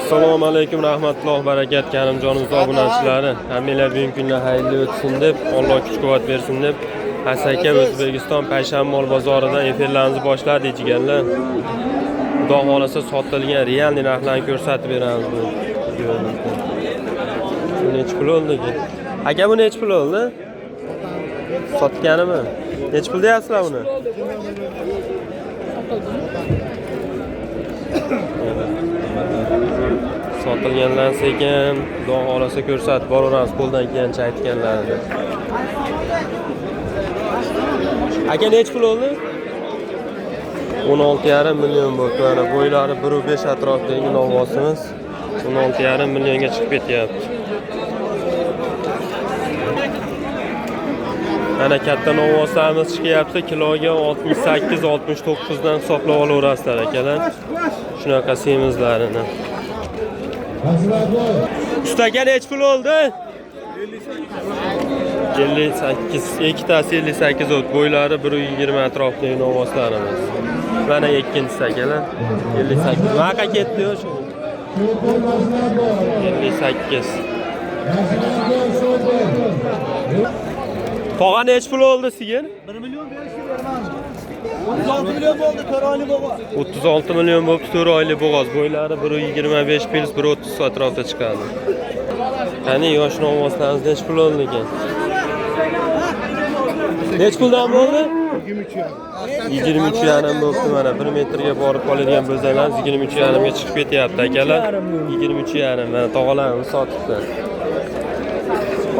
Assalomu alaykum, rahmatullohi barakat, Karimjonimiz obunachilari. Hammalar bugungi kunda xayrli o'tsin deb, Alloh kuch-quvvat bersin deb, Asaka O'zbekiston Payshanba mol bozoridan efirlarimizni boshladik jigarlar. Xudo xolasa sotilgan real narxlarni ko'rsatib beramiz bu videomizda. Bu necha pul oldi? Aka, bu necha pul oldi? Sotganimi? Necha pul deyapsizlar buni? Sotilganlar sekin, Xudo xolasa ko'rsatib boraveramiz qo'ldan kelgancha aytganlarini. Aka, necha pul oldi? 16,5 million bo'ldi. Mana bo'ylari 1.5 atrofidagi novvosimiz 16,5 millionga chiqib ketyapti. Mana katta novvoslarimiz chiqyapti, kiloga 68-69 dan hisoblab olaverasizlar akalar. Shunaqa semizlarini. Ustaga necha pul oldi? 58. Ikkitasi 58 oldi. Bo'ylari 1.20 atrofidagi novvoslarimiz. Mana ikkinchisi akalar 58. Maqa ketdi o'sha. 58. Tog'a necha pul oldi sigir? 1 million berishni berman. 36 million bo'ldi, 4 oylik bo'g'oz. 36 million bo'lib 4 oylik bo'g'oz. Bo'ylari 1.25 pils 1.30 atrofida chiqadi. Qani yosh novvoslarimiz necha pul oldi ekan? Necha puldan bo'ldi? 23,5 bo'libdi. Mana 1 metrga borib qoladigan bo'lsalar 23,5 ga chiqib ketyapti akalar. 23,5. Mana tog'alarimiz sotibdi.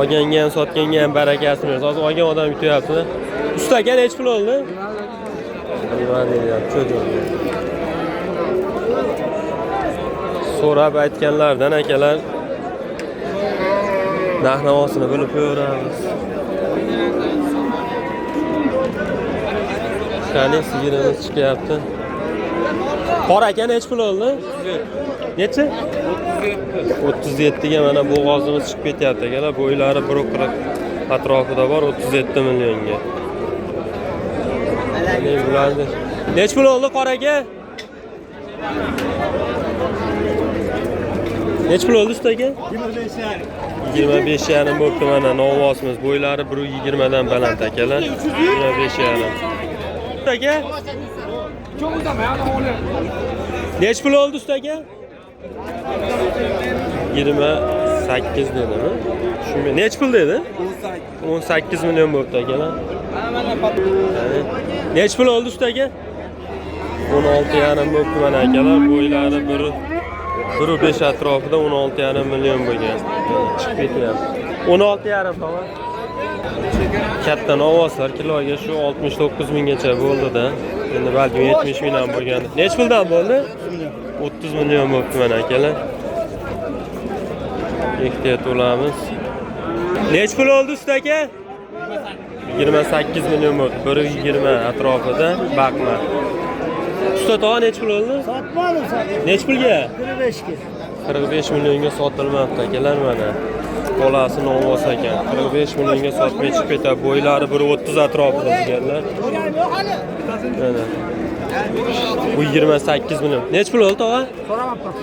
Olganga ham sotganga ham barakasini bersin. Hozir olgan odam yutyapti. Ustaga necha pul oldi? Nima deyapti? So'rab aytganlardan akalar narx-navosini bilib ko'ramiz. Qani sigirimiz chiqyapti. Qora aka necha pul oldi? Necha? 37 ga mana bo'g'ozimiz chiqib ketyapti akalar. Bo'ylari 1.40 atrofida bor, 37 millionga. Ne bularni? Necha pul oldi qora aka? Necha pul oldi ustaga? 25,5 bo'libdi mana novvosimiz. Bo'ylari 1.20 dan baland akalar. 25,5. Ustaga? Necha pul oldi ustaga? 28 dedimi? Shunga necha pul dedi? 18 million bo'libdi akalar. Necha pul oldi ustaga? 16,5 bo'libdi mana akalar. Bo'ylari 1.5 atrofida 16,5 million bo'lgan. Chiqib ketyapti. 16,5 to'g'ri. Katta novvoslar kiloga shu 69 minggacha bo'ldi-da. Endi balki 70 ming ham bo'lgan. Necha puldan bo'ldi? 30 million bo'libdi mana akalar. Ehtiyot bo'lamiz. Necha pul oldi usta aka? 28 million bo'ldi. 1.20 atrofida baqma. Usta tog'a necha pul oldi? Sotmadim. Necha pulga? 45 ga. 45 millionga sotilmoqda akalar mana. Bolasi novvos ekan. 45 millionga sotmay chiqib ketadi. Bo'ylari 1.30 atrofida deganlar. Mana. Bu 28 million. Necha pul oldi tog'a? So'ramabman.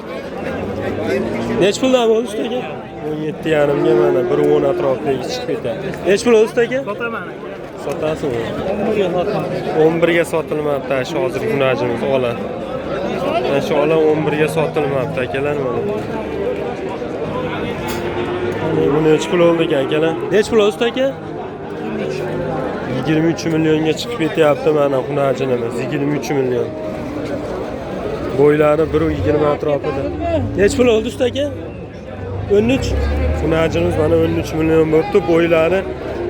Necha puldan bo'ldi ustaga? 17,5 ga mana 1.10 atrofida chiqib ketadi. Necha pul oldi ustaga? Sotaman. Sotasizmi? 11 ga sotaman. 11 ga sotilmoqda shu hozir kunajimiz ola. Mana shu ola 11 ga sotilmoqda akalar mana. Bu necha pul oldi ekan akalar? Necha pul oldi usta aka? 23 millionga chiqib ketyapti mana xunajinimiz. 23 million. Bo'ylari 1.20 atrofida. Necha pul oldi usta aka? 13. Xunajinimiz mana 13 million bo'libdi. Bo'ylari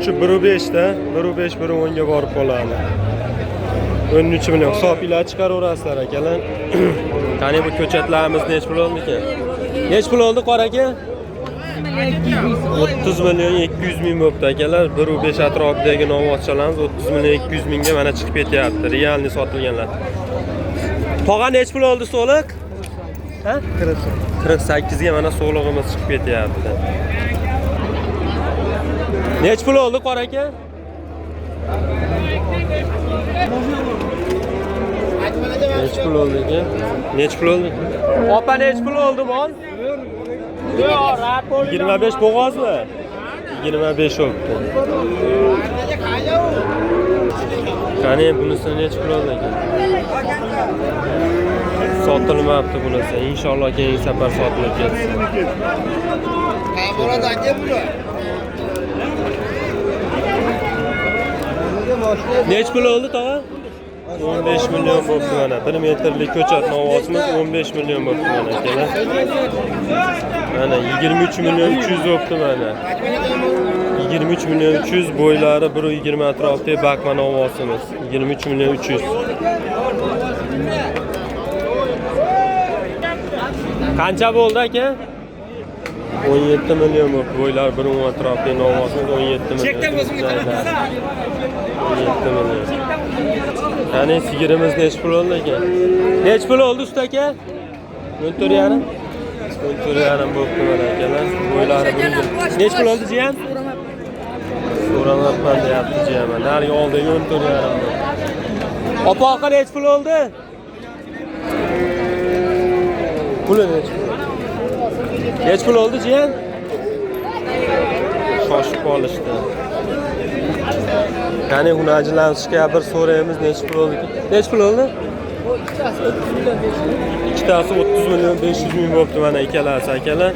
shu 1.5 da, 1.5 1.10 ga borib qoladi. 13 million. Hisob ila chiqaraverasizlar akalar. Qani bu ko'chatlarimiz necha pul oldi ekan? Necha pul oldi qora aka? 30 million 200 ming bo'libdi akalar. 1.5 atrofidagi novvoschalarimiz 30 million 200 mingga mana chiqib ketyapti. Realni sotilganlar. Tog'a necha pul oldi so'liq? Ha? 48 ga mana so'lig'imiz chiqib ketyapti. Necha pul oldi qora aka? Neç pul oldu ekan? Neç pul oldu? Opa neç pul oldu mol? 25 bo'g'ozmi? 25 oldu. Qani bunisi neç pul oldu ekan? Sotilmayapti bunisi. Inshaalloh keyingi safar sotilib ketsin. Neç pul oldu tog'a? 15 milyon bo'pti mana. 1 metrlik ko'chat novosimiz 15 milyon bo'pti mana akalar. Mana 23 milyon 300 bo'pti mana. 23 milyon 300 bo'ylari 1.20 atrofidagi bakma novosimiz. 23 milyon 300. Qancha bo'ldi aka? 17 milyon bo'pti. Bo'ylari 1.10 atrofidagi novosimiz 17 milyon. 17 milyon. Qani sigirimiz nech pul oldi ekan? Nech pul oldi usta aka? 14,5. 14,5 bo'pti mana akalar. Bo'ylari 1. Nech pul oldi jiyan? So'ramayapman deyapti jiyan. Nariga oldiga 14,5. Opoqa nech pul oldi? Puli nech pul? Nech pul oldi jiyan? Shoshib qolishdi. Qani hunachilanishga bir so'raymiz nech pul oldi? Nech pul oldi? Ikkitasi 30 milyon 500 ming bo'pti mana ikkalasi akalar.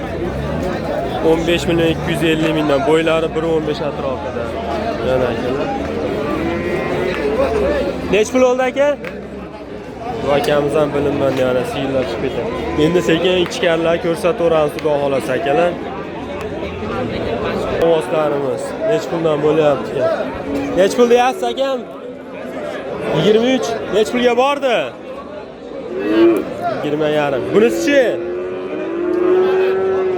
15 milyon 250 mingdan bo'ylari 1.15 atrofida. Mana akalar. Nech pul oldi aka? Akamiz ham bilinmadi yana siylar chiqib ketadi. Endi sekin ichkarilar ko'rsataveramiz xudo xolasa akalar. Ovozlarimiz nech puldan bo'lyapti ekan? Nech pul deyapsiz akam? 23. Nech pulga bordi? 20,5. Bunisi-chi?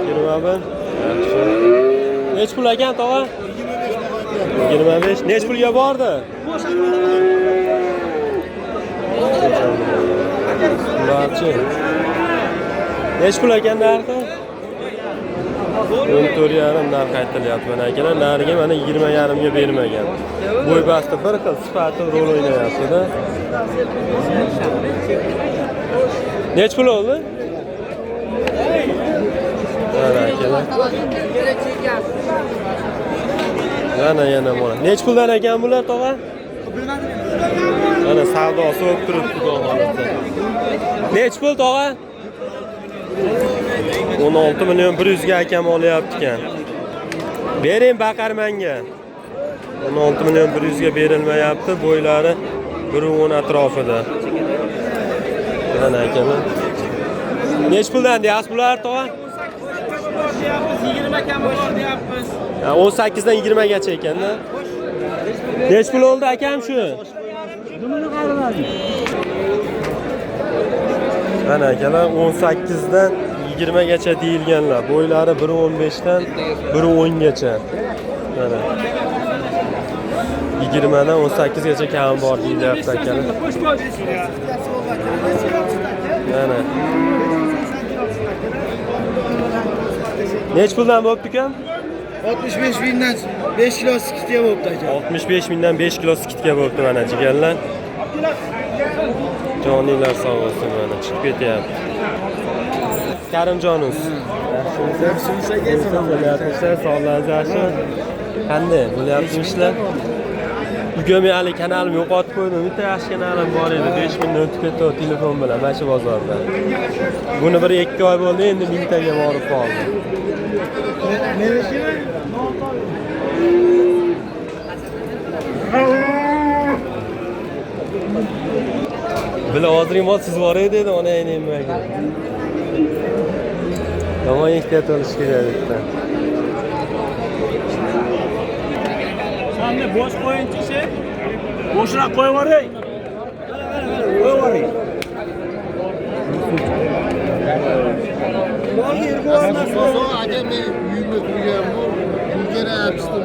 21. Yaxshi. Nech pul ekan tog'a? 25. Nech pulga bordi? Ularchi. Nech pul ekan narxi? 14,5 narx aytilyapti mana akalar. Nariga mana 20,5 ga bermagan. Bo'y basti bir xil sifati rol o'ynayapti-da. Nech pul oldi? Mana akalar. Yana mana. Nech puldan ekan bular tog'a? Mana savdosi bo'lib turibdi xudo xolasa. Nech pul tog'a? 16 milyon 100 ga akam olyapti ekan. Bering Baqarmanga. 16 milyon 100 ga berilmayapti. Bo'ylari 1.10 atrofida. Mana akalar. Nech puldan deyapsiz bular tog'a? 20 kam bor deyapmiz. 18 dan 20 gacha ekanda. Nech pul oldi akam shu? Dumini qariladi. Mana akalar 18 dan 20 gacha deyilganlar. Bo'ylari 1.15 dan 1.10 gacha. Mana 20 dan 18 gacha kam bor deyilyapti akalar. Mana. Nech puldan bo'pti ekan? 65 mingdan 5 kilo skitga bo'pti aka. 65 mingdan 5 kilo skitga bo'pti mana jigarlar. Jonilar sog' bo'lsin mana chiqib ketyapti. Karimjonimiz. Yaxshimisiz? Sog'lig'ingiz yaxshi? Qanday bo'lyapti ishlar? Uyga hali kanalimni yo'qotib qo'ydim. Bitta yaxshi kanalim bor edi. 5 mingdan o'tib ketdi telefon bilan mana shu bozorda. Buni bir 2 oy bo'ldi, endi 1000 taga borib qoldi. Bila hozirgi mol siz bor edi, ona nimaga. Yomon ehtiyot bo'lish kerak bitta. Sanni bosh qo'yinchi boshroq qo'yib yuboring. Qo'yib yuboring. Aka men uyimda turganman. Uyga aytishdim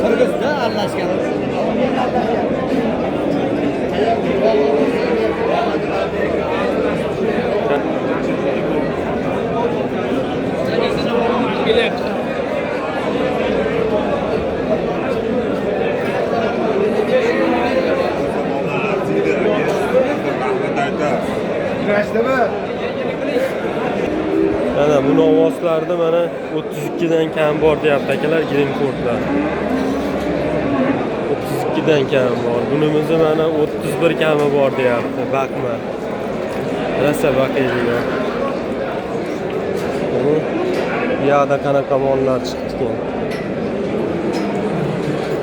Qirg'izda aralashgan. Mana bu ovozlarda mana 32 dan kam bor deyapti akalar, green cardlar. 32 dan kam bor. Bunimizni mana 31 kami bor deyapti. Bakma. Rasa bakaydigan. Bu yoqda qanaqa mollar chiqdi ekan.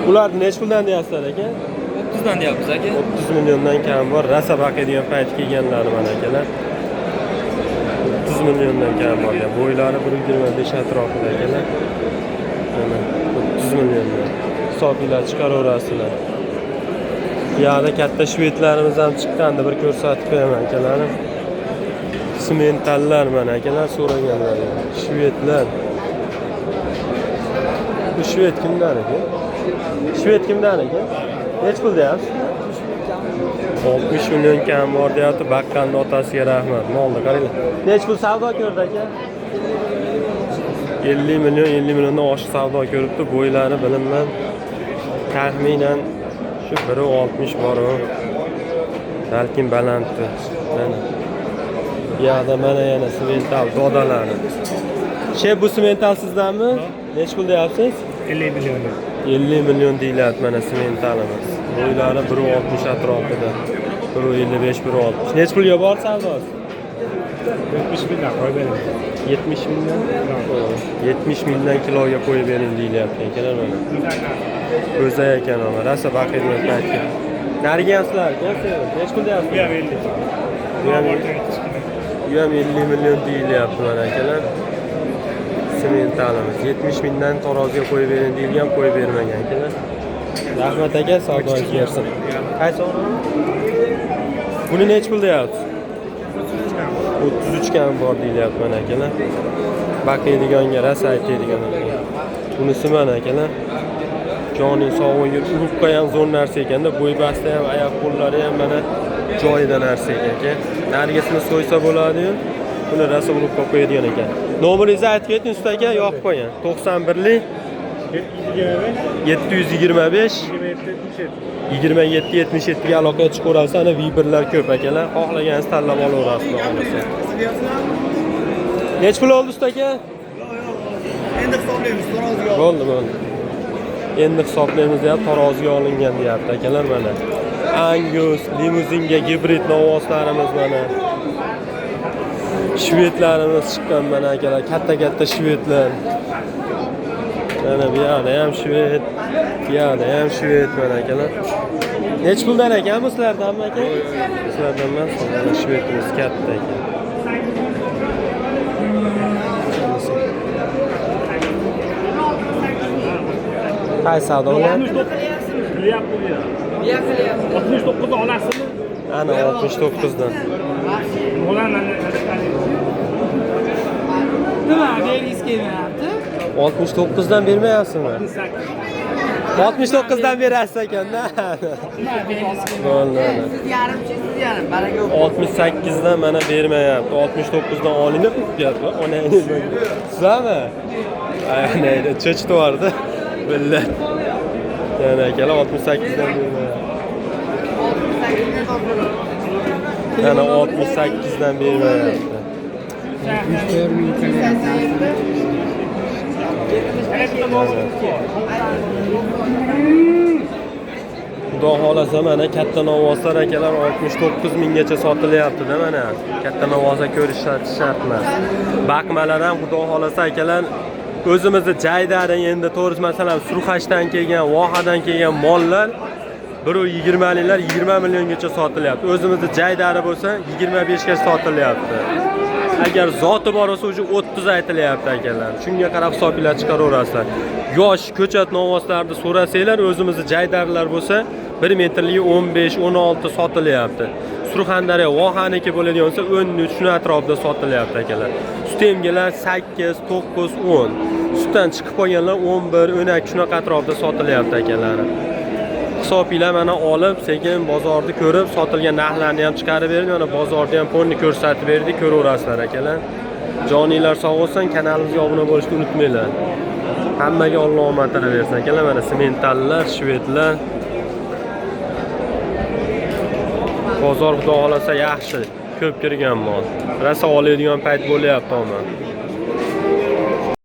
Ularni nech puldan deyapsizlar aka? 30 dan deyapmiz aka. 30 milliondan kam bor. Rasa bakaydigan payt kelganlari mana akalar. 30 milliondan kam bor. Bo'ylari 1.25 atrofida akalar. Mana 30 milliondan. Hisoblar chiqaraverasizlar. Bu yoqda katta shvedlarimiz ham chiqqandi, bir ko'rsatib qo'yaman akalarim. Simentallar mana akalar so'raganlar. Shvedlar. Bu shved kimdan ekan? Shved kimdan ekan? Nech pul deyapsiz? 60 million kam bor deyapti. Baqqalni otasiga rahmat. Molni qaranglar. Nech pul savdo ko'rdi aka? 50 milliondan oshiq savdo ko'ribdi. Bo'ylari bilinmay taxminan shu 1.60 bor. Balkim balanddir. Mana. Bu yoqda mana yana simental dodalari. Bu simental sizdanmi? Nech pul deyapsiz? 50 million. 50 million deyiladi mana simentalimiz. Bo'ylari 1.60 atrofida. 1.55, 1.60. Nech pulga bor savdosi? 70 million qo'yib bering. 70 million? 70 million kiloga qo'yib bering deyilyapti akalar mana. O'zay ekan ama rasa baqiydigan paytga. Nariga ham sizlar aka? Nech pul deyapsiz? Bu ham 50 million deyilyapti mana akalar. Simentalimiz 70 mingdan taroziga qo'yib bering deyilgan, qo'yib bermagan akalar. Rahmat aka, savdoingiz bersin. Qaysi o'rin? Buni nech pul deyapsiz? 33 kam bor deyilyapti mana akalar. Baqiydiganga rasa aytadigan. Bunisi mana akalar. Joning sog'lig'i urubqa ham zo'r narsa ekanda, bo'y basta ham, oyoq qo'llari ham mana joyida narsa ekan aka. Narigisini so'ysa bo'ladi-yu, buni rasa urubqa qo'yadigan ekan. Nomeringizni aytib keting usta aka, yoqib qo'ying. 91lik 725 27 77 ga aloqa chiqaverasiz. Ana Viberlar ko'p akalar. Xohlaganingiz tanlab olaverasiz, xohlasa. Nech pul oldi usta aka? Endi hisoblaymiz, taroziga. Bo'ldi. Endi hisoblaymiz deyapti, taroziga olingan deyapti akalar mana. Angus, limuzinga gibrid novvoslarimiz mana. Shvedlarimiz chiqqan mana akalar, katta shvedlar. Mana bu yerda ham shved, bu yerda ham shved mana akalar. Nech puldan ekan bu sizlardanmi aka? Sizlardan emas, mana shvedimiz katta ekan. Qaysi savdo bilan? 69 dan olasizmi? Ana 69 dan. Nima belgisi kelmayapti? 69 dan bermayapsizmi? 69 dan berasiz ekan-da. Bo'ldi. Yarim, baraga 68 dan mana bermayapti. 69 dan olingni qilyapti. Onangiz. Sizlarmi? Ayni cho'chitib yubordi. Billah. Yana akalar 68 dan bermayapti. Yana 68 dan bermayapti. Xudo xolasa mana katta novvoslar akalar 69 minggacha sotilyapti-da mana. Katta novvosa ko'rish shart emas. Baqmalar ham xudo xolasa akalar o'zimizni joydan endi to'g'risi masalan Surxashdan kelgan, Vohadan kelgan mollar Biri 20'liklar 20 milliongacha sotilyapti. O'zimizda jaydari bo'lsa 25 ga sotilyapti. Agar zoti bor bo'lsa uje 30 aytilyapti akalar. Shunga qarab hisoblar chiqaraverasizlar. Yosh ko'chat novvoslarni so'rasanglar, o'zimizda jaydarlar bo'lsa 1 metrlik 15-16 sotilyapti. Surxondaryo vohaniki bo'ladigan bo'lsa 13 shuni atrofida sotilyapti akalar. Sutemgalar 8, 9, 10. Sutdan chiqib qolganlar 11, 12 shunaqa atrofida sotilyapti akalar. Hisoblar mana olib, sekin bozorni ko'rib, sotilgan narxlarni ham chiqarib berdik. Mana bozorda ham ponni ko'rsatib berdik, ko'raverasizlar akalar. Joninglar sog' bo'lsin, kanalimizga obuna bo'lishni unutmanglar. Hammaga Alloh omadini bersin akalar. Mana sementallar, shvedlar. Bozor xudo xolasa yaxshi, ko'p kirgan mol. Rasa oladigan payt bo'lyapti, omad.